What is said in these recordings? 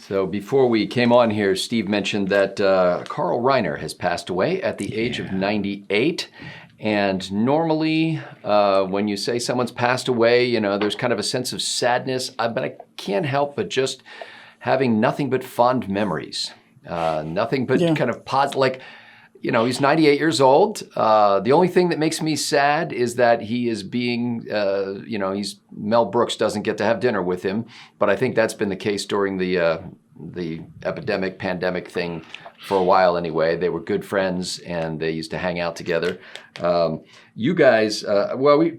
So before we came on here, Steve mentioned that Carl Reiner has passed away at the age of 98. And normally when you say someone's passed away, you know, there's kind of a sense of sadness, but I can't help but just having nothing but fond memories. Nothing but kind of positive, like, you know, he's 98 years old. The only thing that makes me sad is that he is being, you know, Mel Brooks doesn't get to have dinner with him. But I think that's been the case during the pandemic thing for a while anyway. They were good friends and they used to hang out together. You guys,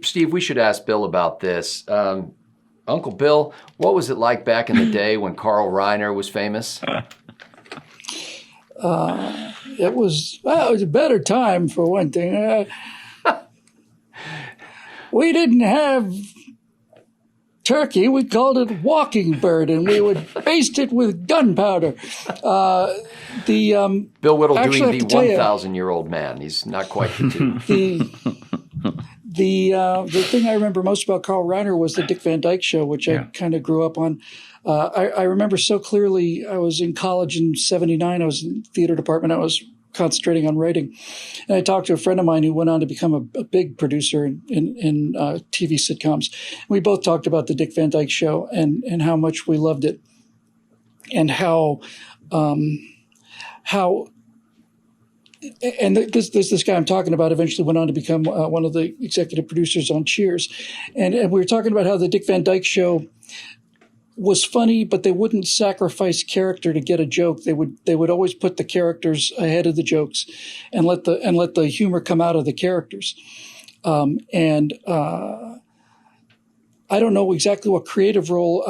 Steve, we should ask Bill about this. Uncle Bill, what was it like back in the day when Carl Reiner was famous? It was a better time for one thing. We didn't have turkey. We called it walking bird, and we would baste it with gunpowder. Bill Whittle doing the 1,000-year-old man. He's not quite the The thing I remember most about Carl Reiner was the Dick Van Dyke Show, which I kind of grew up on. I remember so clearly. I was in college in '79. I was in the theater department. I was concentrating on writing, and I talked to a friend of mine who went on to become a big producer in TV sitcoms. We both talked about the Dick Van Dyke Show and how much we loved it, and how and this guy I'm talking about eventually went on to become one of the executive producers on Cheers, and we were talking about how the Dick Van Dyke Show was funny, but they wouldn't sacrifice character to get a joke. They would always put the characters ahead of the jokes, and let the humor come out of the characters. I don't know exactly what creative role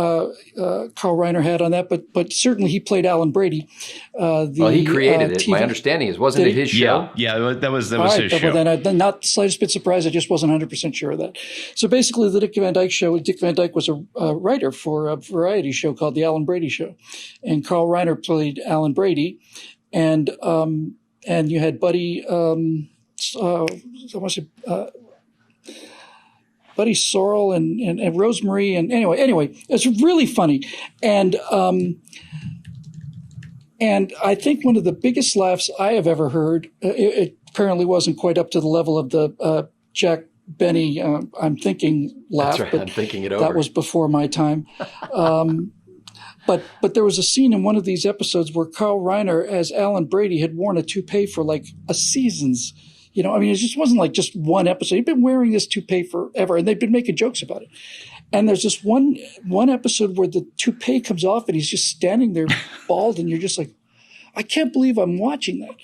Carl Reiner had on that, but certainly he played Alan Brady. He created it. My understanding is, wasn't it his show? Yeah, that was his show. Well, then not the slightest bit surprised. I just wasn't 100% sure of that. So basically, the Dick Van Dyke Show. Dick Van Dyke was a writer for a variety show called The Alan Brady Show, and Carl Reiner played Alan Brady, and you had Buddy. Buddy Sorrell and Rosemary, and anyway, it's really funny, and I think one of the biggest laughs I have ever heard. It apparently wasn't quite up to the level of the Jack Benny I'm thinking laugh. That's right. But I'm thinking it over. That was before my time. But there was a scene in one of these episodes where Carl Reiner, as Alan Brady, had worn a toupee for like a season's. You know, I mean, it just wasn't like just one episode. He'd been wearing this toupee forever, and they've been making jokes about it. And there's this one episode where the toupee comes off, and he's just standing there bald, and you're just like, I can't believe I'm watching that.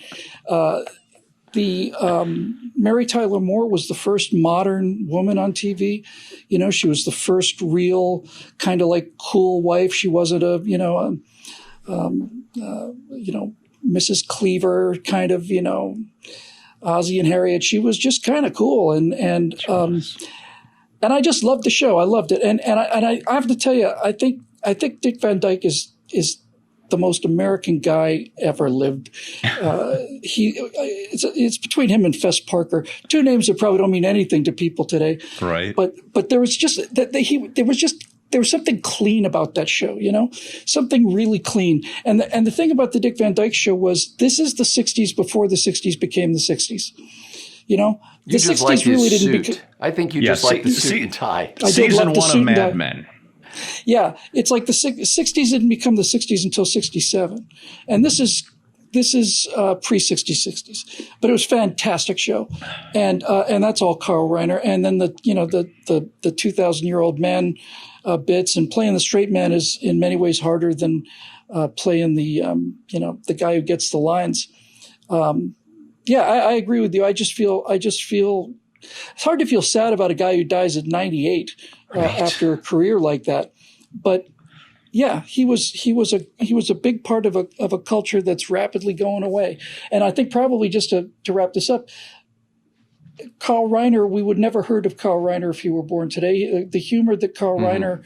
Mary Tyler Moore was the first modern woman on TV. You know, she was the first real kind of like cool wife. She wasn't Mrs. Cleaver kind of, you know, Ozzie and Harriet. She was just kind of cool, and I just loved the show. I loved it, and I have to tell you, I think Dick Van Dyke is the most American guy ever lived. It's between him and Fess Parker, two names that probably don't mean anything to people today. Right. But there was just there was something clean about that show, you know, something really clean. And the thing about the Dick Van Dyke Show was this is the 60s before the 60s became the 60s. You know, the 60s like really didn't. I think you just like the suit and tie. Season one of Mad Men. Yeah, it's like the 60s didn't become the 60s until 67, and this is pre-60s, but it was a fantastic show, and that's all Carl Reiner. And then the 2,000-year-old man bits, and playing the straight man is in many ways harder than playing the guy who gets the lines. I agree with you. I just feel it's hard to feel sad about a guy who dies at 98 after a career like that, but. Yeah, he was a big part of a culture that's rapidly going away. And I think probably just to wrap this up, Carl Reiner, we would never heard of Carl Reiner if he were born today. The humor that Carl Reiner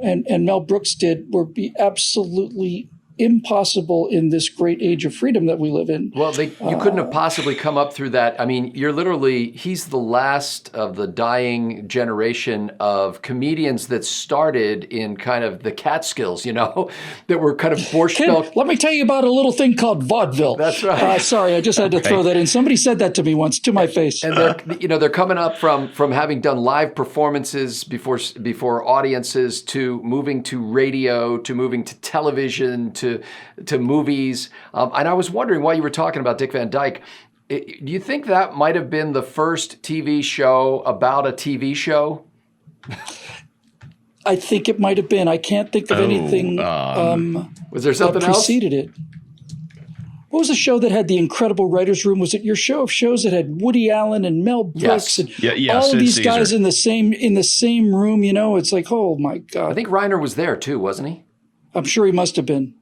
and Mel Brooks did would be absolutely impossible in this great age of freedom that we live in. Well, you couldn't have possibly come up through that. I mean, he's the last of the dying generation of comedians that started in kind of the Catskills, that were kind of Borscht Belt. Let me tell you about a little thing called vaudeville. That's right. Sorry, I just had to throw that in. Somebody said that to me once, to my face. And they're coming up from having done live performances before audiences, to moving to radio, to moving to television, to movies. And I was wondering, while you were talking about Dick Van Dyke, do you think that might have been the first TV show about a TV show? I think it might have been. I can't think of anything was there something that preceded it. What was the show that had the incredible writer's room? Was it your show of shows that had Woody Allen and Mel Brooks and all of these guys in the same room? It's like, oh my God! I think Reiner was there too, wasn't he? I'm sure he must have been.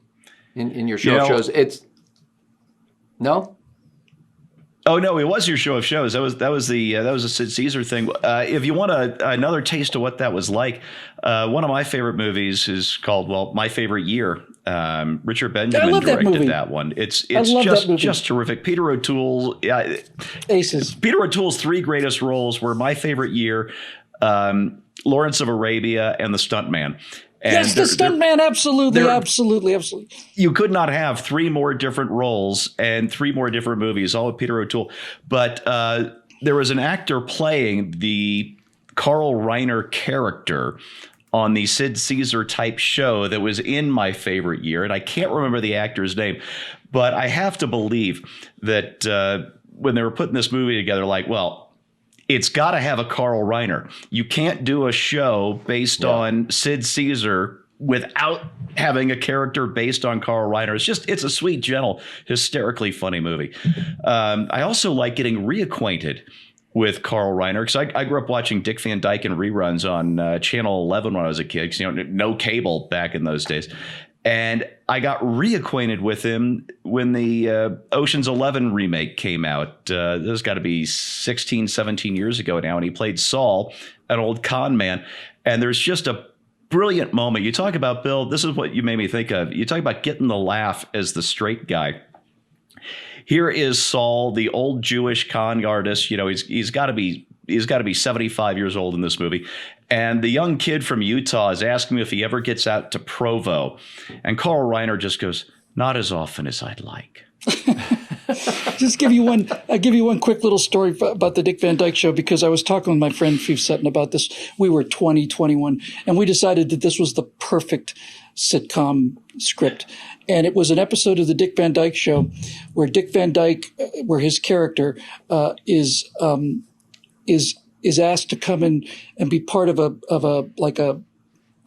In your show of shows, no. Oh no, it was your show of shows. That was a Sid Caesar thing. If you want another taste of what that was like, one of my favorite movies is called My Favorite Year. Richard Benjamin directed that one. It's just terrific. Peter O'Toole, aces. Peter O'Toole's three greatest roles were My Favorite Year, Lawrence of Arabia, and The Stuntman. And yes, the stuntman, absolutely. You could not have three more different roles and three more different movies, all with Peter O'Toole. But there was an actor playing the Carl Reiner character on the Sid Caesar type show that was in My Favorite Year. And I can't remember the actor's name, but I have to believe that when they were putting this movie together, it's got to have a Carl Reiner. You can't do a show based on Sid Caesar without having a character based on Carl Reiner. It's a sweet, gentle, hysterically funny movie. I also like getting reacquainted with Carl Reiner because I grew up watching Dick Van Dyke and reruns on Channel 11 when I was a kid. No cable back in those days. And I got reacquainted with him when the Ocean's 11 remake came out. This has got to be 16, 17 years ago now. And he played Saul, an old con man. And there's just a brilliant moment. You talk about, Bill, this is what you made me think of. You talk about getting the laugh as the straight guy. Here is Saul, the old Jewish con artist. He's got to be 75 years old in this movie. And the young kid from Utah is asking me if he ever gets out to Provo. And Carl Reiner just goes, not as often as I'd like. I'll give you one quick little story about the Dick Van Dyke Show, because I was talking with my friend Steve Sutton about this. We were 20, 21, and we decided that this was the perfect sitcom script. And it was an episode of the Dick Van Dyke Show where Dick Van Dyke, where his character is asked to come in and be part of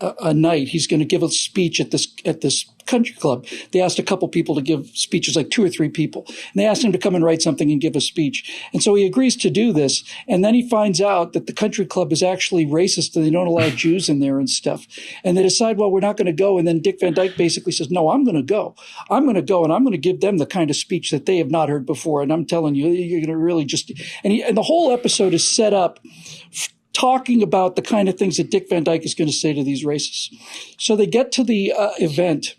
a night. He's going to give a speech at this country club. They asked a couple people to give speeches, like 2 or 3 people. And they asked him to come and write something and give a speech. And so he agrees to do this. And then he finds out that the country club is actually racist and they don't allow Jews in there and stuff. And they decide, well, we're not going to go. And then Dick Van Dyke basically says, no, I'm going to go. I'm going to go and I'm going to give them the kind of speech that they have not heard before. And I'm telling you, you're going to really just, and the whole episode is set up talking about the kind of things that Dick Van Dyke is going to say to these racists. So they get to the event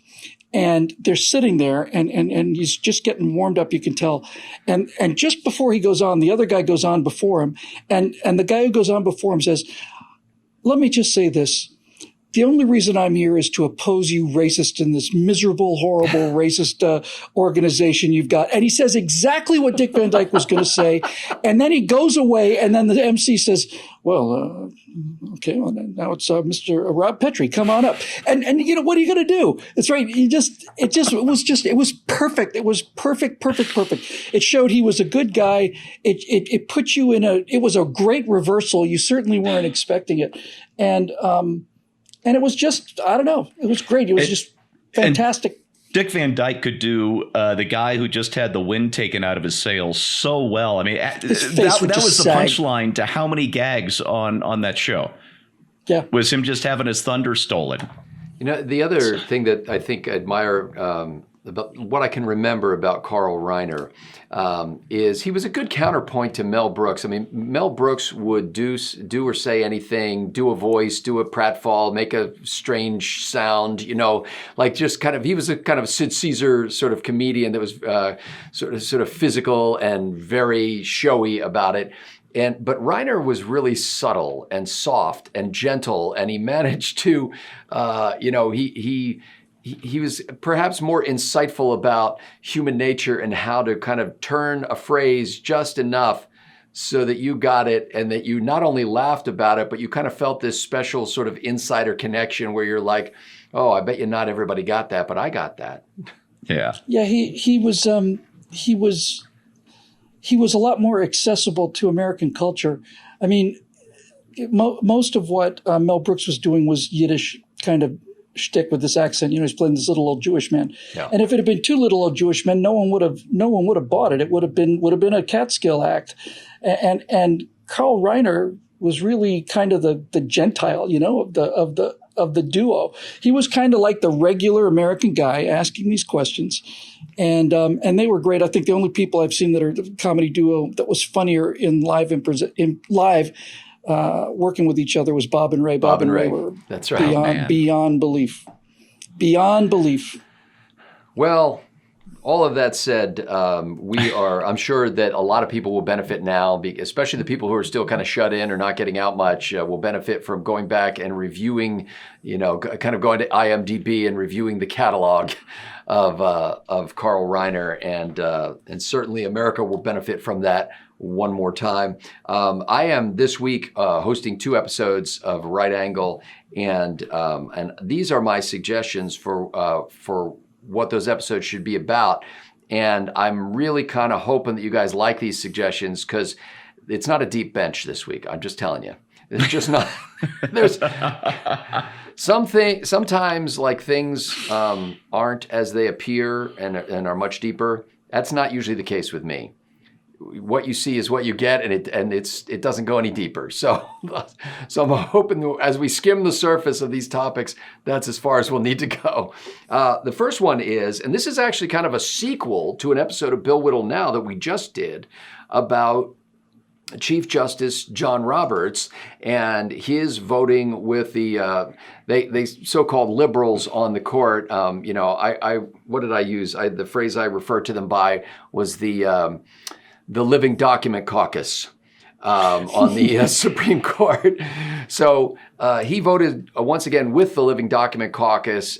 and they're sitting there and he's just getting warmed up, you can tell. And just before he goes on, the other guy goes on before him. And the guy who goes on before him says, let me just say this. The only reason I'm here is to oppose you racist in this miserable, horrible, racist organization you've got. And he says exactly what Dick Van Dyke was going to say. And then he goes away. And then the MC says, well, okay, well, now it's Mr. Rob Petrie. Come on up. And what are you going to do? It's right. It was perfect. It was perfect. It showed he was a good guy. It put you it was a great reversal. You certainly weren't expecting it. And it was just, I don't know. It was great. It was just fantastic. Dick Van Dyke could do the guy who just had the wind taken out of his sails so well. I mean, that was the punchline to how many gags on that show. Yeah. Was him just having his thunder stolen. The other thing that I think I admire what I can remember about Carl Reiner is he was a good counterpoint to Mel Brooks. I mean, Mel Brooks would do or say anything, do a voice, do a pratfall, make a strange sound, like just kind of, he was a kind of Sid Caesar sort of comedian that was sort of physical and very showy about it. But Reiner was really subtle and soft and gentle, and he managed to, he was perhaps more insightful about human nature and how to kind of turn a phrase just enough so that you got it, and that you not only laughed about it, but you kind of felt this special sort of insider connection where you're like, oh, I bet you not everybody got that, but I got that. Yeah. Yeah, he was a lot more accessible to American culture. I mean, most of what Mel Brooks was doing was Yiddish kind of shtick with this accent. He's playing this little old Jewish man. Yeah. And if it had been two little old Jewish men, no one would have bought it. It would have been a Catskill act. And Carl Reiner was really kind of the Gentile, of the duo. He was kind of like the regular American guy asking these questions, and they were great. I think the only people I've seen that are the comedy duo that was funnier in live working with each other was Bob and Ray. Bob and Ray were that's right, beyond belief. Well, all of that said, I'm sure that a lot of people will benefit now, especially the people who are still kind of shut in or not getting out much, will benefit from going back and reviewing, kind of going to IMDb and reviewing the catalog of Carl Reiner, and certainly America will benefit from that one more time. I am this week hosting 2 episodes of Right Angle, and these are my suggestions for what those episodes should be about. And I'm really kind of hoping that you guys like these suggestions, because it's not a deep bench this week. I'm just telling you. It's just not. There's sometimes like things aren't as they appear and are much deeper. That's not usually the case with me. What you see is what you get, and it doesn't go any deeper. So I'm hoping as we skim the surface of these topics, that's as far as we'll need to go. The first one is, and this is actually kind of a sequel to an episode of Bill Whittle Now that we just did about Chief Justice John Roberts and his voting with the they so-called liberals on the court. What did I use? The phrase I referred to them by was the Living Document Caucus on the Supreme Court. So he voted once again with the Living Document Caucus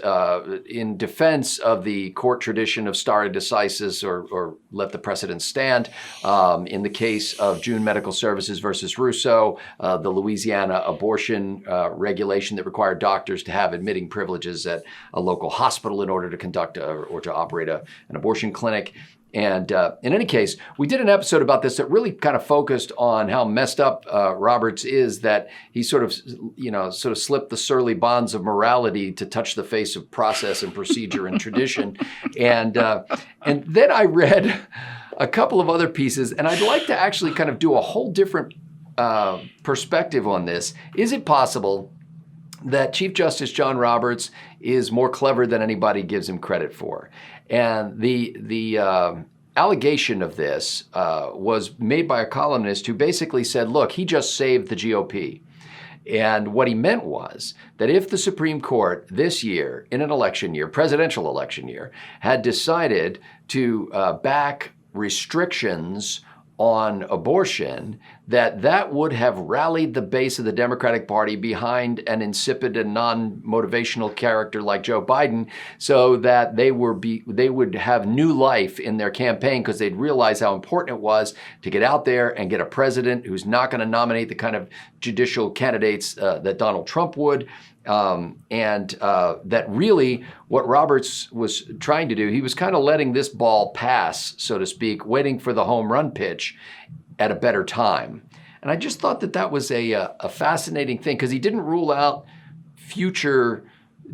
in defense of the court tradition of stare decisis, or let the precedent stand, in the case of June Medical Services versus Russo, the Louisiana abortion regulation that required doctors to have admitting privileges at a local hospital in order to conduct or to operate an abortion clinic. And in any case, we did an episode about this that really kind of focused on how messed up Roberts is, that he sort of slipped the surly bonds of morality to touch the face of process and procedure and tradition. And then I read a couple of other pieces, and I'd like to actually kind of do a whole different perspective on this. Is it possible that Chief Justice John Roberts is more clever than anybody gives him credit for? And the allegation of this was made by a columnist who basically said, look, he just saved the GOP. And what he meant was that if the Supreme Court this year, in an election year, presidential election year, had decided to back restrictions on abortion, that would have rallied the base of the Democratic Party behind an insipid and non-motivational character like Joe Biden, so that they would have new life in their campaign, because they'd realize how important it was to get out there and get a president who's not going to nominate the kind of judicial candidates that Donald Trump would. That really what Roberts was trying to do, he was kind of letting this ball pass, so to speak, waiting for the home run pitch at a better time. And I just thought that was a fascinating thing, because he didn't rule out future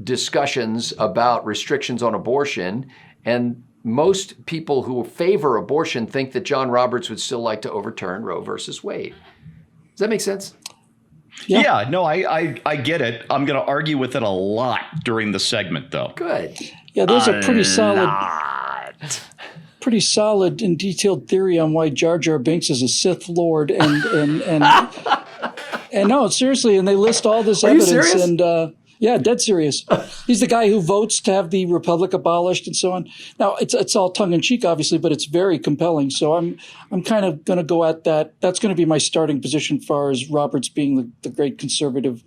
discussions about restrictions on abortion. And most people who favor abortion think that John Roberts would still like to overturn Roe versus Wade. Does that make sense? Yeah, no, I get it. I'm going to argue with it a lot during the segment, though. Good. Yeah, there's a pretty solid and detailed theory on why Jar Jar Binks is a Sith Lord, and no, seriously, and they list all this evidence. You serious? And yeah, dead serious. He's the guy who votes to have the Republic abolished and so on. Now, it's all tongue in cheek, obviously, but it's very compelling. So I'm kind of going to go at that. That's going to be my starting position as far as Roberts being the great conservative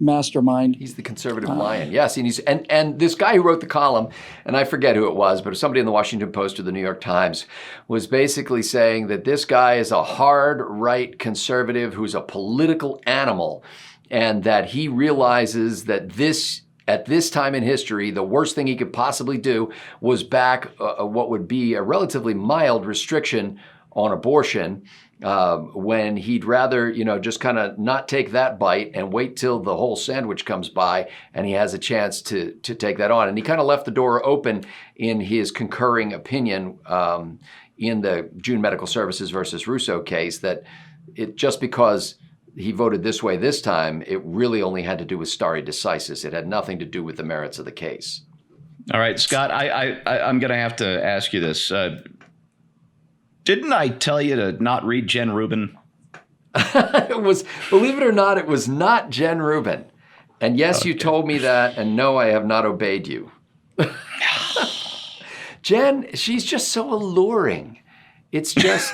mastermind. He's the conservative lion. Yes, and this guy who wrote the column, and I forget who it was, but somebody in the Washington Post or the New York Times was basically saying that this guy is a hard right conservative who's a political animal, and that he realizes that at this time in history, the worst thing he could possibly do was back what would be a relatively mild restriction on abortion, when he'd rather, just kind of not take that bite and wait till the whole sandwich comes by and he has a chance to take that on. And he kind of left the door open in his concurring opinion in the June Medical Services versus Russo case that it just because he voted this way this time, it really only had to do with stare decisis. It had nothing to do with the merits of the case. All right, Scott, I'm going to have to ask you this. Didn't I tell you to not read Jen Rubin? Believe it or not, it was not Jen Rubin. And yes, You told me that, and no, I have not obeyed you. Jen, she's just so alluring. It's just,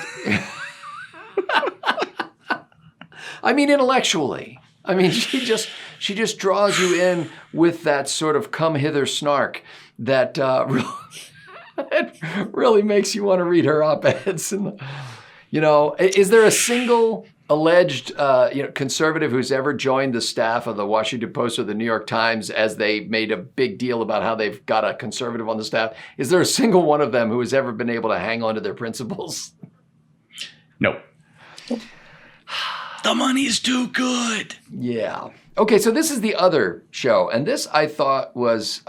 I mean, intellectually. I mean, she just draws you in with that sort of come hither snark that it really makes you want to read her op-eds. Is there a single alleged conservative who's ever joined the staff of the Washington Post or the New York Times as they made a big deal about how they've got a conservative on the staff? Is there a single one of them who has ever been able to hang on to their principles? No. The money's too good. Yeah. Okay, so this is the other show, and this I thought was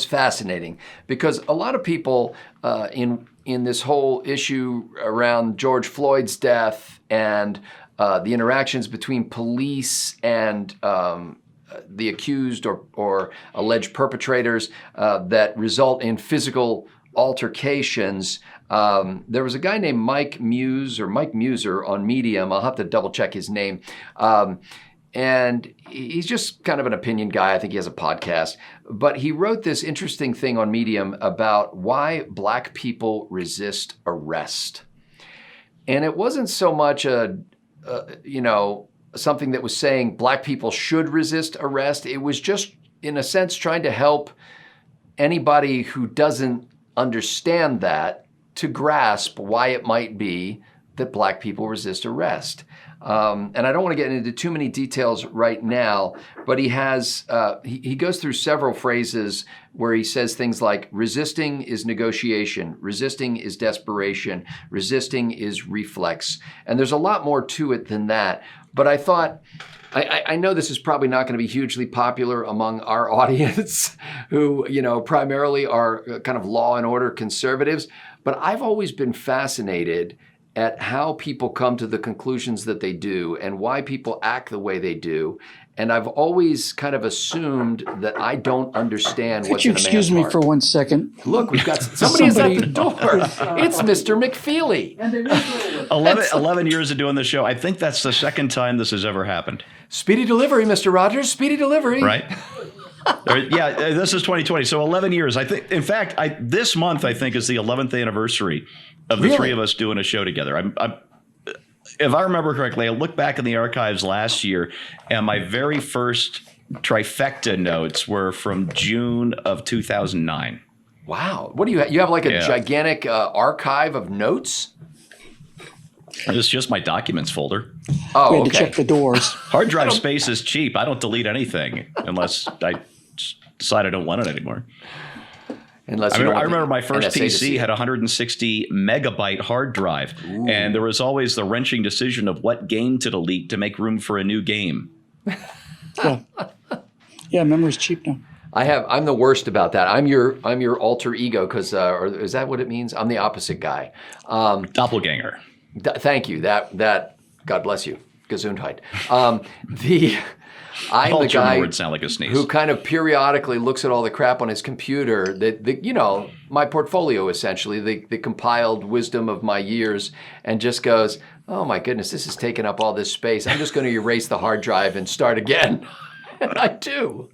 fascinating because a lot of people in this whole issue around George Floyd's death and the interactions between police and the accused or alleged perpetrators that result in physical altercations. There was a guy named Mike Muser on Medium. I'll have to double check his name. And he's just kind of an opinion guy. I think he has a podcast. But he wrote this interesting thing on Medium about why Black people resist arrest. And it wasn't so much something that was saying Black people should resist arrest. It was just, in a sense, trying to help anybody who doesn't understand that to grasp why it might be that Black people resist arrest. And I don't want to get into too many details right now, but he has he goes through several phrases where he says things like resisting is negotiation, resisting is desperation, resisting is reflex. And there's a lot more to it than that. But I thought, I know this is probably not going to be hugely popular among our audience who, primarily are kind of law and order conservatives, but I've always been fascinated at how people come to the conclusions that they do and why people act the way they do. And I've always kind of assumed that I don't understand what's in a man's heart. Could you excuse me for 1 second? Look, we've got somebody is at the door. It's Mr. McFeely. 11 years of doing the show. I think that's the second time this has ever happened. Speedy delivery, Mr. Rogers. Speedy delivery. Right. Yeah, this is 2020. So 11 years. I think, in fact, this month, I think, is the 11th anniversary of the three of us doing a show together. If I remember correctly, I looked back in the archives last year, and my very first trifecta notes were from June of 2009. Wow. What do you have? You have like a gigantic archive of notes? It's just my documents folder. Oh, we had to check the doors. Hard drive space is cheap. I don't delete anything unless I decide I don't want it anymore. I remember my first PC had a 160 megabyte hard drive. Ooh. And there was always the wrenching decision of what game to delete to make room for a new game. Yeah, memory's cheap now. I'm the worst about that. I'm your alter ego because, or is that what it means? I'm the opposite guy. Doppelganger. Thank you. That God bless you. Gesundheit. I'm All the German guy words sound like a sneeze. who kind of periodically looks at all the crap on his computer, my portfolio essentially, the compiled wisdom of my years, and just goes, oh my goodness, this is taking up all this space. I'm just going to erase the hard drive and start again. And I do.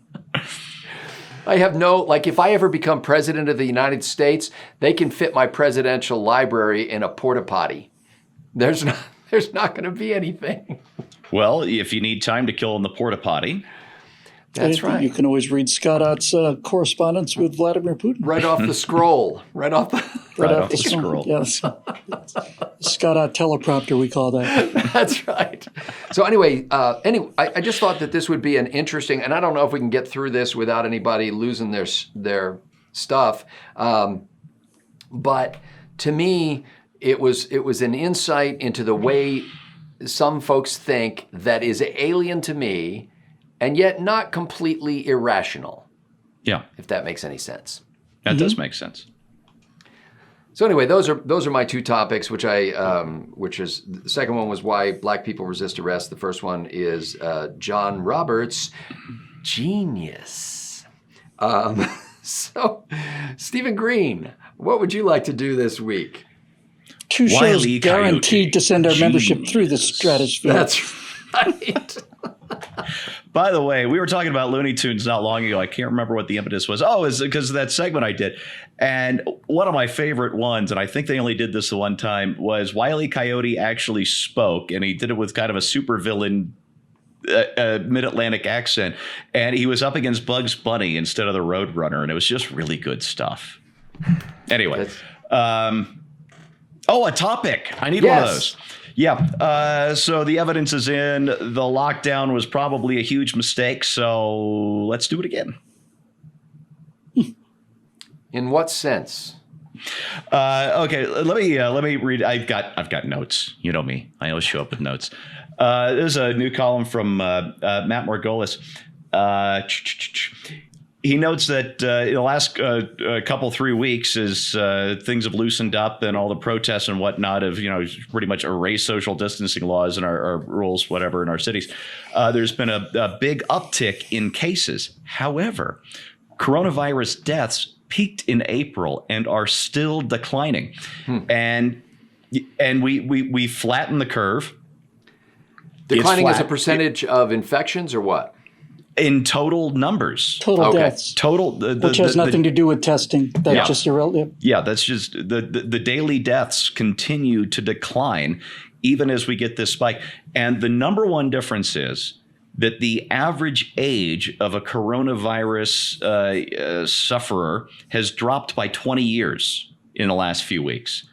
I have if I ever become president of the United States, they can fit my presidential library in a porta potty. There's not going to be anything. Well, if you need time to kill in the porta potty. That's right. You can always read Scott Ott's correspondence with Vladimir Putin. Right off the scroll. Right off the scroll. Yes. Scott Ott teleprompter, we call that. That's right. So anyway, I just thought that this would be an interesting, and I don't know if we can get through this without anybody losing their stuff. But to me, it was an insight into the way some folks think that is alien to me, and yet not completely irrational. Yeah, if that makes any sense. That does make sense. So anyway, those are my two topics, which is the second one was why black people resist arrest. The first one is John Roberts' genius. So, Stephen Green, what would you like to do this week? Two shows Wile E. guaranteed Coyote. to send our membership Genius. through the stratosphere. That's right. By the way, we were talking about Looney Tunes not long ago. I can't remember what the impetus was. Oh, it's because of that segment I did. And one of my favorite ones, and I think they only did this the one time, was Wile E. Coyote actually spoke, and he did it with kind of a supervillain mid-Atlantic accent. And he was up against Bugs Bunny instead of the Roadrunner, and it was just really good stuff. Anyway. A topic. I need one of those. Yeah. So the evidence is in. The lockdown was probably a huge mistake. So let's do it again. In what sense? Okay. Let me read. I've got notes. You know me. I always show up with notes. There's a new column from Matt Margolis. He notes that in the last couple 3 weeks, as things have loosened up and all the protests and whatnot have pretty much erased social distancing laws and our rules, whatever, in our cities, there's been a big uptick in cases. However, coronavirus deaths peaked in April and are still declining, and we flattened the curve. Declining as a percentage of infections, or what? In total numbers. Total deaths. Total. Which has nothing to do with testing. That's just irrelevant. Yeah, that's just the daily deaths continue to decline even as we get this spike. And the number one difference is that the average age of a coronavirus sufferer has dropped by 20 years in the last few weeks.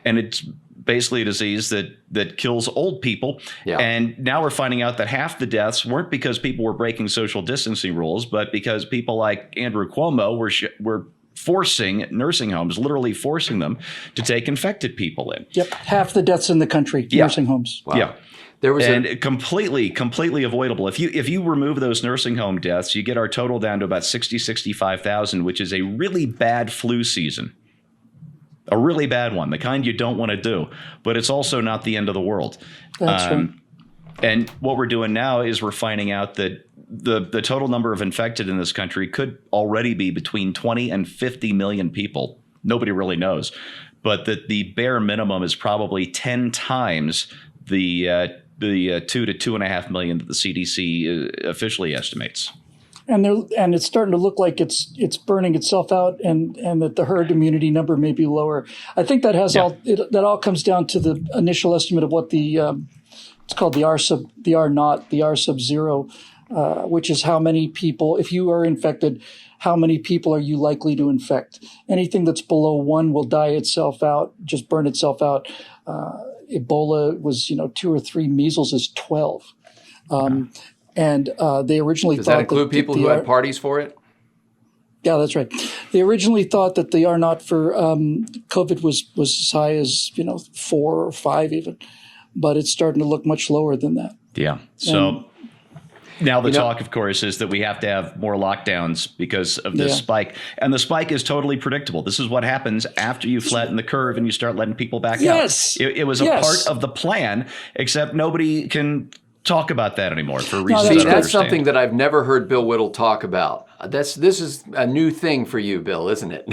And it's basically a disease that kills old people. Yeah. And now we're finding out that half the deaths weren't because people were breaking social distancing rules, but because people like Andrew Cuomo were forcing nursing homes, literally forcing them to take infected people in. Yep. Half the deaths in the country, nursing homes. Wow. Yeah. There was completely avoidable. If you remove those nursing home deaths, you get our total down to about 65,000, which is a really bad flu season. A really bad one, the kind you don't want to do, but it's also not the end of the world. That's right. And what we're doing now is we're finding out that the total number of infected in this country could already be between 20 and 50 million people. Nobody really knows, but that the bare minimum is probably 10 times the 2 to 2.5 million that the CDC officially estimates. And it's starting to look like it's burning itself out, and that the herd immunity number may be lower. I think that that all comes down to the initial estimate of what it's called the R sub zero, which is how many people, if you are infected, how many people are you likely to infect? Anything that's below 1 will die itself out, just burn itself out. Ebola was 2 or 3. Measles is 12. And they originally Does thought that include people who had parties for it? Yeah, that's right. They originally thought that the R naught for COVID was as high as 4 or 5 even, but it's starting to look much lower than that. Yeah. So now the talk, of course, is that we have to have more lockdowns because of this spike, and the spike is totally predictable. This is what happens after you flatten the curve and you start letting people back out. It was a part of the plan, except nobody can talk about that anymore for reasons that's I don't That's understand. something that I've never heard Bill Whittle talk about. This is a new thing for you, Bill, isn't it?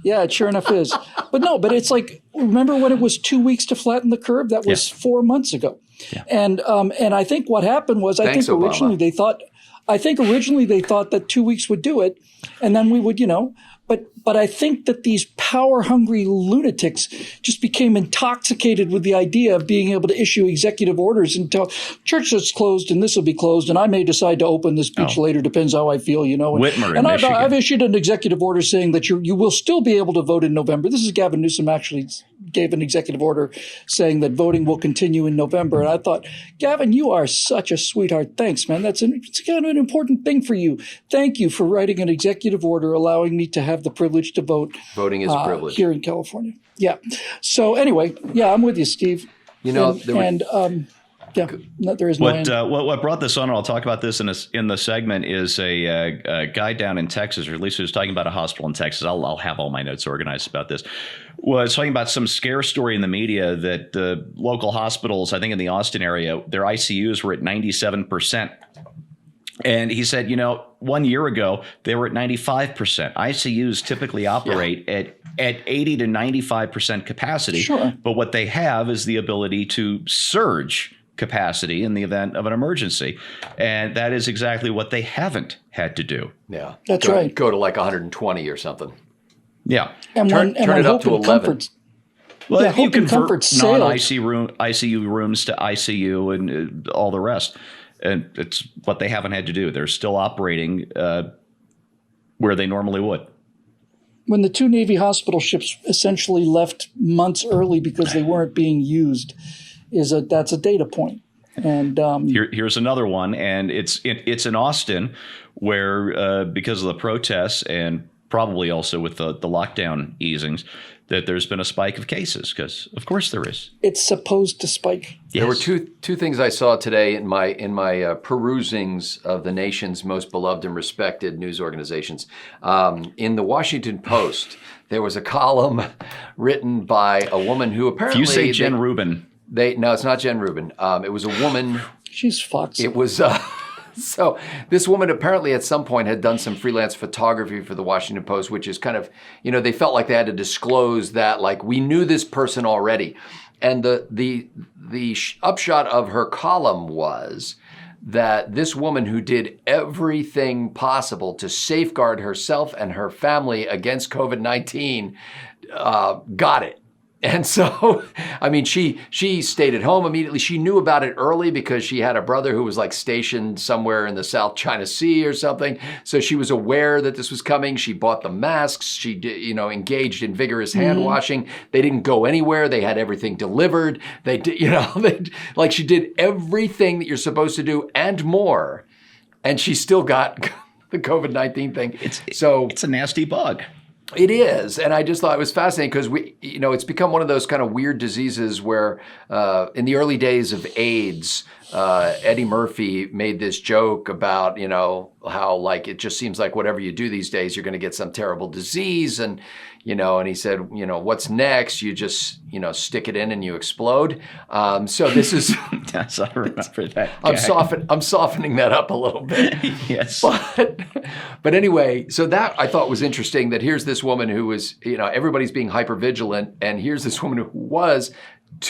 Yeah, it sure enough is. But it's like, remember when it was 2 weeks to flatten the curve? That was 4 months ago. Yeah. And I think what happened was, Thanks, Obama. originally they thought that 2 weeks would do it, and then we would, But I think that these power-hungry lunatics just became intoxicated with the idea of being able to issue executive orders and tell church is closed and this will be closed and I may decide to open this beach later, depends how I feel, And, Whitmer in and Michigan. I've issued an executive order saying that you will still be able to vote in November. This is Gavin Newsom actually gave an executive order saying that voting will continue in November. And I thought, Gavin, you are such a sweetheart. Thanks, man. It's kind of an important thing for you. Thank you for writing an executive order allowing me to have the privilege to vote. Voting is a privilege. Here in California. Yeah. So anyway, I'm with you, Steve. No, there is no end. What brought this on, and I'll talk about this in the segment, is a guy down in Texas, or at least he was talking about a hospital in Texas. I'll have all my notes organized about this. Was talking about some scare story in the media that the local hospitals, I think in the Austin area, their ICUs were at 97%. And he said, 1 year ago, they were at 95%. ICUs typically operate at 80 to 95% capacity. Sure. But what they have is the ability to surge capacity in the event of an emergency. And that is exactly what they haven't had to do. Yeah. That's right. Go to like 120 or something. Yeah. And turn it up to 11. Comforts, well, you Hope and convert Comfort non-ICU rooms to ICU and all the rest. And it's what they haven't had to do. They're still operating where they normally would. When the two Navy hospital ships essentially left months early because they weren't being used, that's a data point. And here's another one, and it's in Austin, where because of the protests and probably also with the lockdown easings, that there's been a spike of cases, because of course there is. It's supposed to spike. Yes. There were two things I saw today in my perusings of the nation's most beloved and respected news organizations. In the Washington Post, there was a column written by a woman who apparently— If you say Jen Rubin. No, it's not Jen Rubin. It was a woman. She's foxy. It was. So this woman apparently at some point had done some freelance photography for the Washington Post, which is kind of, they felt like they had to disclose that, like, we knew this person already. And the upshot of her column was that this woman who did everything possible to safeguard herself and her family against COVID-19 got it. And so, I mean, she stayed at home immediately. She knew about it early because she had a brother who was like stationed somewhere in the South China Sea or something. So she was aware that this was coming. She bought the masks. She did, engaged in vigorous hand washing. They didn't go anywhere. They had everything delivered. They did, she did everything that you're supposed to do and more. And she still got the COVID-19 thing. It's a nasty bug. It is. And I just thought it was fascinating because it's become one of those kind of weird diseases where in the early days of AIDS, Eddie Murphy made this joke about, how like it just seems like whatever you do these days, you're going to get some terrible disease. And, and he said, what's next? You just, stick it in and you explode. So this is. Yes, I remember that. I'm softening that up a little bit. Yes. But anyway, so that I thought was interesting that here's this woman who was, everybody's being hyper vigilant. And here's this woman who was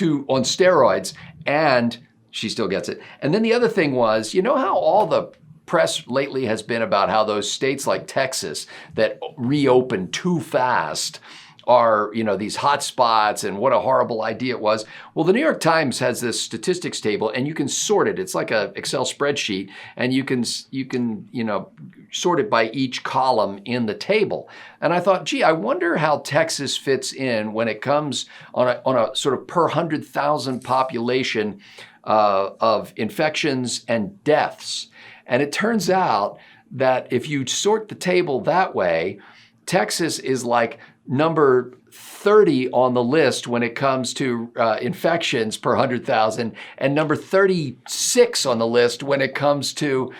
on steroids and she still gets it. And then the other thing was, how all the press lately has been about how those states like Texas that reopened too fast are, these hot spots and what a horrible idea it was. Well, the New York Times has this statistics table and you can sort it. It's like a Excel spreadsheet and you can sort it by each column in the table. And I thought, gee, I wonder how Texas fits in when it comes on a sort of per 100,000 population of infections and deaths. And it turns out that if you sort the table that way, Texas is like number 30 on the list when it comes to infections per 100,000 and number 36 on the list when it comes to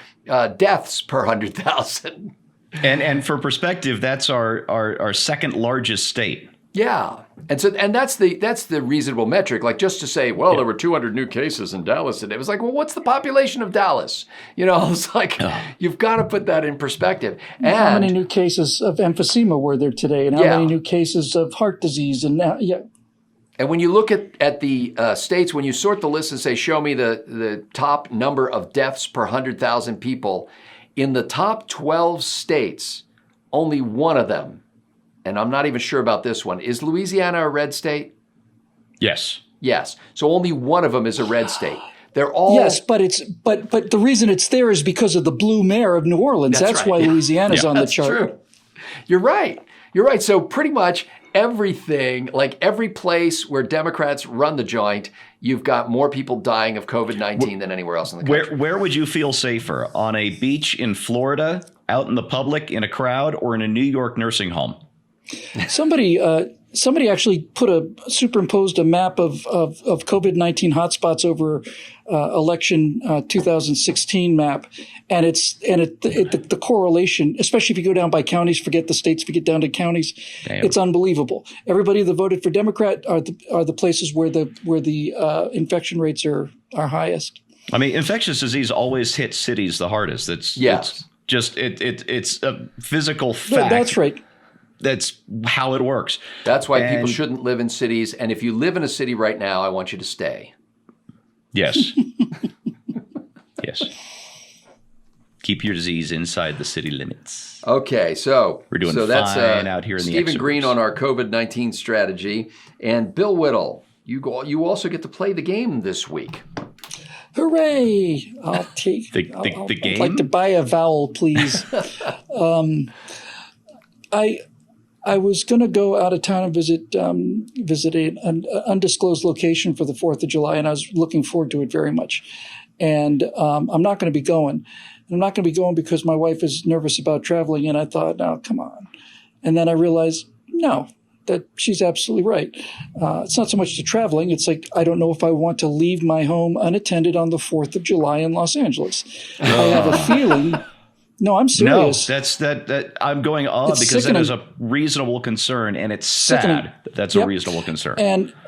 deaths per 100,000. And for perspective, that's our second largest state. Yeah. And that's the reasonable metric. Like just to say, well, there were 200 new cases in Dallas today. It was like, well, what's the population of Dallas? It's like you've got to put that in perspective. And how many new cases of emphysema were there today, and how many new cases of heart disease? And now, And when you look at the states, when you sort the list and say, show me the top number of deaths per 100,000 people, in the top 12 states, only one of them, and I'm not even sure about this one, is Louisiana a red state? Yes. Yes. So only one of them is a red state. They're all but the reason it's there is because of the blue mayor of New Orleans. That's right. why Louisiana's on the chart. True. You're right. So pretty much everything, like every place where Democrats run the joint, you've got more people dying of COVID-19 than anywhere else in the country. Where would you feel safer? On a beach in Florida, out in the public, in a crowd, or in a New York nursing home? Somebody actually superimposed a map of COVID-19 hotspots over election 2016 map, and the correlation, especially if you go down by counties, forget the states, if you get down to counties, it's unbelievable. Everybody that voted for Democrat are the places where the infection rates are highest. I mean, infectious disease always hits cities the hardest. It's just a physical fact. That's right. That's how it works. That's why people shouldn't live in cities. And if you live in a city right now, I want you to stay. Yes. Yes. Keep your disease inside the city limits. Okay, so we're doing that's, fine out here in the Stephen Green on our COVID-19 strategy. And Bill Whittle, you also get to play the game this week. Hooray! I'll take the game. I'd like to buy a vowel, please. I was going to go out of town and visit an undisclosed location for the 4th of July, and I was looking forward to it very much. And I'm not going to be going. I'm not going to be going because my wife is nervous about traveling, and I thought, no, come on. And then I realized, no, that she's absolutely right. It's not so much the traveling. It's like I don't know if I want to leave my home unattended on the 4th of July in Los Angeles. I have a feeling – no, I'm serious. No, that I'm going because sickening. that is a reasonable concern, and it's sad that that's a reasonable concern.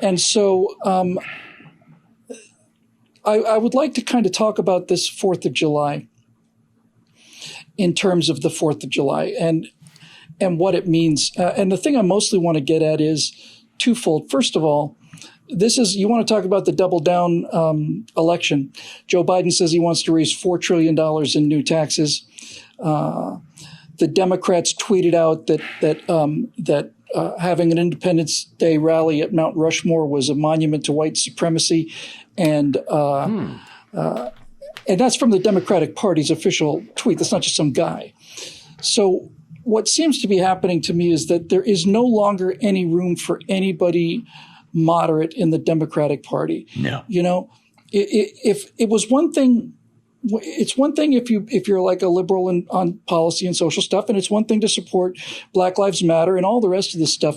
And so I would like to kind of talk about this 4th of July in terms of the 4th of July and what it means. And the thing I mostly want to get at is twofold. First of all, you want to talk about the double down election. Joe Biden says he wants to raise $4 trillion in new taxes. The Democrats tweeted out that having an Independence Day rally at Mount Rushmore was a monument to white supremacy, and that's from the Democratic Party's official tweet. That's not just some guy. So what seems to be happening to me is that there is no longer any room for anybody moderate in the Democratic Party. No. If it was one thing. It's one thing if you're like a liberal on policy and social stuff, and it's one thing to support Black Lives Matter and all the rest of this stuff.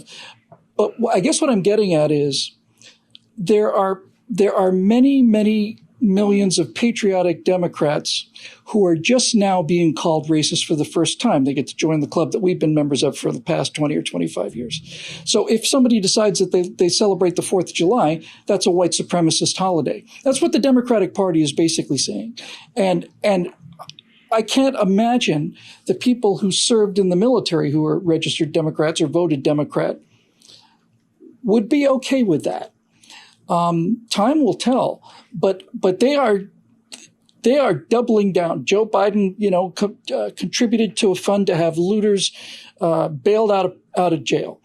But I guess what I'm getting at is there are many, many millions of patriotic Democrats who are just now being called racist for the first time. They get to join the club that we've been members of for the past 20 or 25 years. So if somebody decides that they celebrate the 4th of July, that's a white supremacist holiday. That's what the Democratic Party is basically saying. And I can't imagine the people who served in the military who are registered Democrats or voted Democrat would be okay with that. Time will tell, but they are doubling down. Joe Biden, contributed to a fund to have looters bailed out of jail.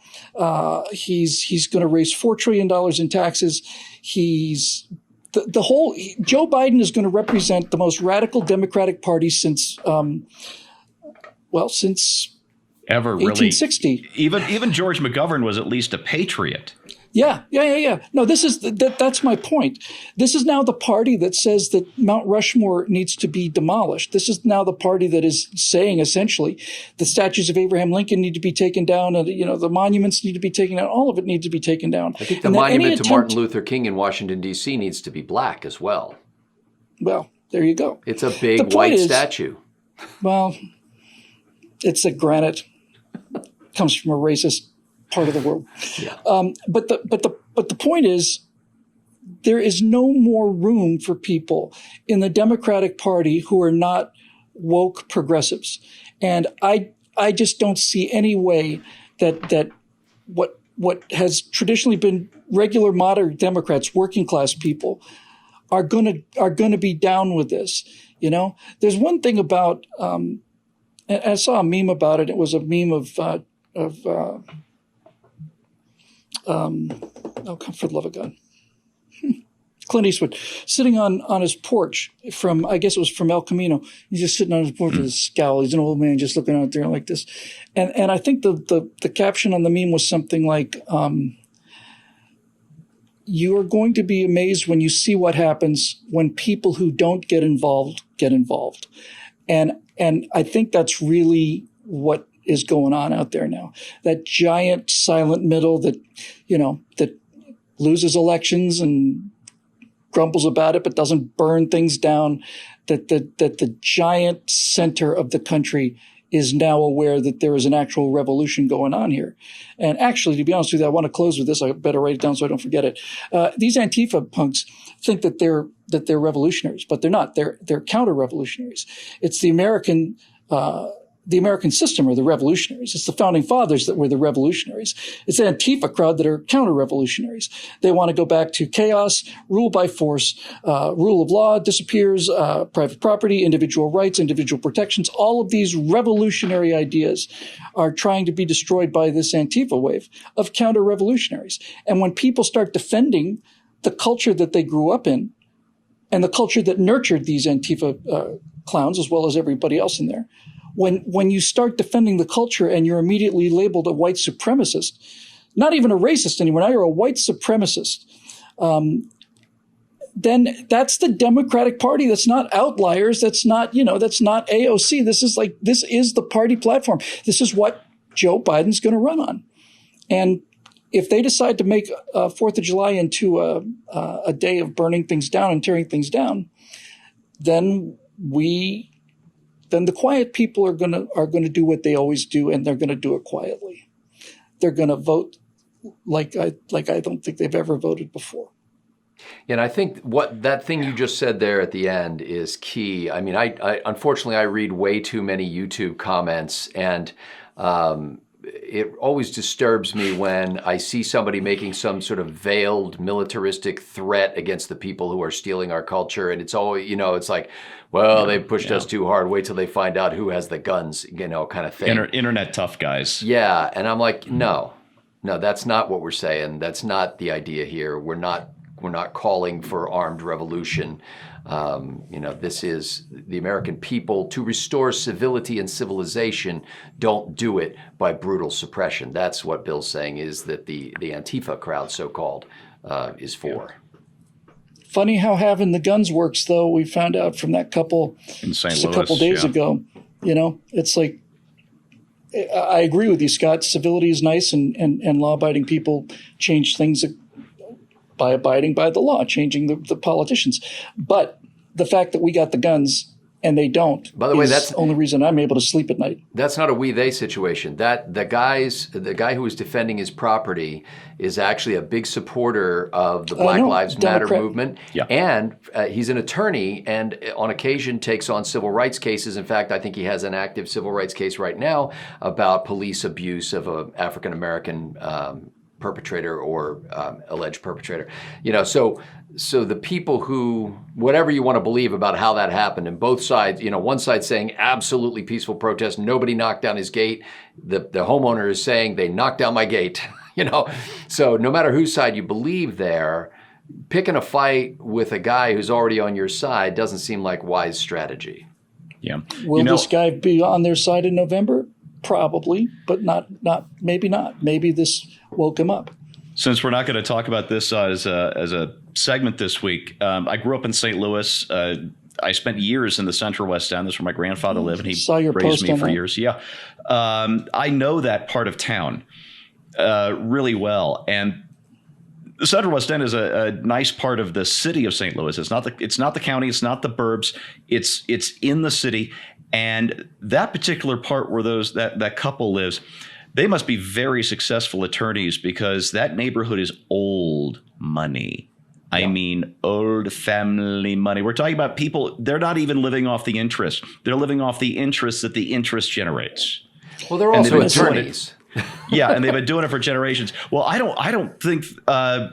He's going to raise $4 trillion in taxes. Joe Biden is going to represent the most radical Democratic Party since ever, 1860. Really. Even George McGovern was at least a patriot. Yeah. No, that's my point. This is now the party that says that Mount Rushmore needs to be demolished. This is now the party that is saying essentially the statues of Abraham Lincoln need to be taken down, and the monuments need to be taken down. All of it needs to be taken down. I think the monument to Martin Luther King in Washington, D.C. needs to be black as well. Well, there you go. It's a big white statue. Well, it's a granite. Comes from a racist part of the world. But the point is, there is no more room for people in the Democratic Party who are not woke progressives. And I just don't see any way that what has traditionally been regular moderate Democrats, working class people, are gonna be down with this. You know, there's one thing about, and I saw a meme about it. It was a meme of oh, come for the love of God. Clint Eastwood sitting on his porch from, I guess it was from El Camino. He's just sitting on his porch with a scowl. He's an old man just looking out there like this. And I think the caption on the meme was something like, you are going to be amazed when you see what happens when people who don't get involved get involved. And I think that's really what is going on out there now. That giant silent middle that, you know, that loses elections and grumbles about it, but doesn't burn things down, that the giant center of the country is now aware that there is an actual revolution going on here. And actually, to be honest with you, I want to close with this. I better write it down so I don't forget it. These Antifa punks think that they're revolutionaries, but they're not. They're counter-revolutionaries. It's the American system are the revolutionaries. It's the founding fathers that were the revolutionaries. It's the Antifa crowd that are counter-revolutionaries. They want to go back to chaos, rule by force, rule of law disappears, private property, individual rights, individual protections. All of these revolutionary ideas are trying to be destroyed by this Antifa wave of counter-revolutionaries. And when people start defending the culture that they grew up in and the culture that nurtured these Antifa clowns, as well as everybody else in there, when you start defending the culture and you're immediately labeled a white supremacist, not even a racist anymore, now you're a white supremacist, then that's the Democratic Party. That's not outliers. That's not AOC. This is the party platform. This is what Joe Biden's going to run on. And if they decide to make 4th of July into a day of burning things down and tearing things down, then the quiet people are gonna do what they always do, and they're gonna do it quietly. They're gonna vote like I don't think they've ever voted before. And I think what that thing you just said there at the end is key. I mean, I unfortunately I read way too many YouTube comments, and it always disturbs me when I see somebody making some sort of veiled militaristic threat against the people who are stealing our culture. And it's always, it's like, well, they've pushed us too hard. Wait till they find out who has the guns, kind of thing. Internet tough guys. Yeah. And I'm like, no, that's not what we're saying. That's not the idea here. We're not calling for armed revolution. This is the American people. To restore civility and civilization, don't do it by brutal suppression. That's what Bill's saying is that the Antifa crowd, so-called, is for. Funny how having the guns works, though. We found out from that couple in St. just Louis, a couple days ago. It's like, I agree with you, Scott. Civility is nice, and law-abiding people change things by abiding by the law, changing the politicians. But the fact that we got the guns and they don't, by the way, that's the only reason I'm able to sleep at night. That's not a we-they situation. That the guy who is defending his property is actually a big supporter of the Black Lives Matter movement. Yeah. And he's an attorney and on occasion takes on civil rights cases. In fact, I think he has an active civil rights case right now about police abuse of an African-American perpetrator or alleged perpetrator. So the people who, whatever you want to believe about how that happened, and both sides, one side saying absolutely peaceful protest, nobody knocked down his gate. The homeowner is saying they knocked down my gate, So no matter whose side you believe there, picking a fight with a guy who's already on your side doesn't seem like wise strategy. Yeah. Will this guy be on their side in November? Probably, but maybe not. Maybe this woke him up. Since we're not going to talk about this as a segment this week, I grew up in St. Louis. I spent years in the Central West End. That's where my grandfather lived, and he raised me for years. Yeah, I know that part of town really well, and the Central West End is a nice part of the city of St. Louis. It's not the county. It's not the burbs. It's in the city. And that particular part where that couple lives, They must be very successful attorneys because that neighborhood is old money. I mean, old family money. We're talking about people, they're not even living off the interest. They're living off the interest that the interest generates. Well, they're also attorneys. Yeah, and they've been doing it for generations. Well, I don't think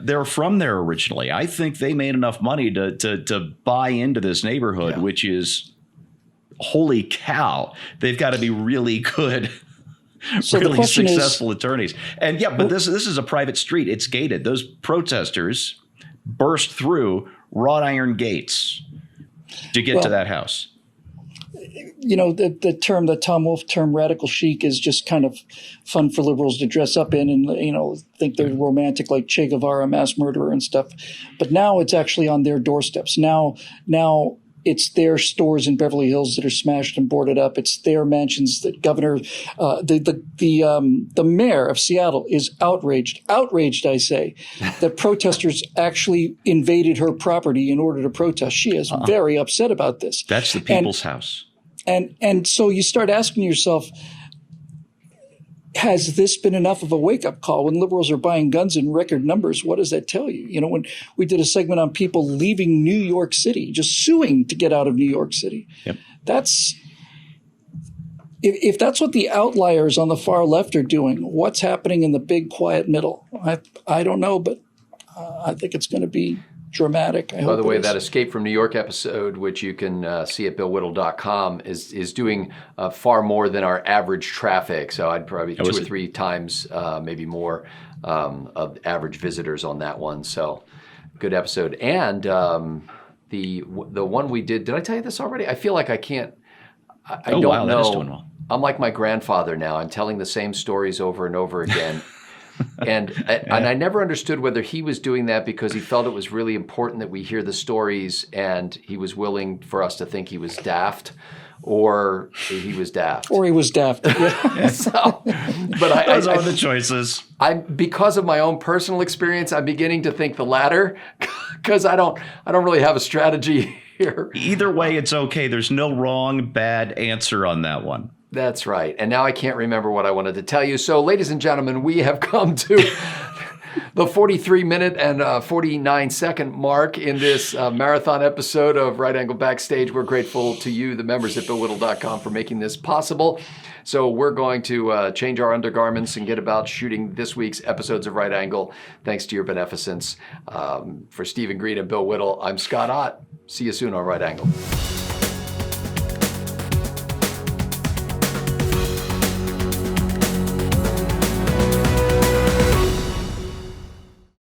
they're from there originally. I think they made enough money to buy into this neighborhood, which is, holy cow, they've got to be really good. So really the question successful attorneys. And but this is a private street. It's gated. Those protesters burst through wrought iron gates to get to that house. You know, the Tom Wolfe term radical chic is just kind of fun for liberals to dress up in and, you know, think they're romantic like Che Guevara, mass murderer and stuff. But now it's actually on their doorsteps. Now it's their stores in Beverly Hills that are smashed and boarded up. It's their mansions that the mayor of Seattle is outraged, I say, that protesters actually invaded her property in order to protest. She is very upset about this. That's the people's house. And so you start asking yourself, has this been enough of a wake-up call? When liberals are buying guns in record numbers, what does that tell you? You know, when we did a segment on people leaving New York City, just suing to get out of New York City. Yep. If that's what the outliers on the far left are doing, what's happening in the big quiet middle? I don't know, but I think it's going to be dramatic. By the way, that Escape from New York episode, which you can see at billwhittle.com, is doing far more than our average traffic. So I'd probably 2 or 3 times, maybe more, of average visitors on that one. So good episode. And the one we did I tell you this already? I feel like I can't. I don't know. That is doing well. I'm like my grandfather now. I'm telling the same stories over and over again. And I never understood whether he was doing that because he felt it was really important that we hear the stories and he was willing for us to think he was daft, or he was daft. Or he was daft. Yeah. But those are the choices. Because of my own personal experience, I'm beginning to think the latter because I don't really have a strategy here. Either way, it's okay. There's no wrong, bad answer on that one. That's right. And now I can't remember what I wanted to tell you. So, ladies and gentlemen, we have come to the 43-minute and 49-second mark in this marathon episode of Right Angle Backstage. We're grateful to you, the members at BillWhittle.com, for making this possible. So we're going to change our undergarments and get about shooting this week's episodes of Right Angle, thanks to your beneficence. For Stephen Green and Bill Whittle, I'm Scott Ott. See you soon on Right Angle.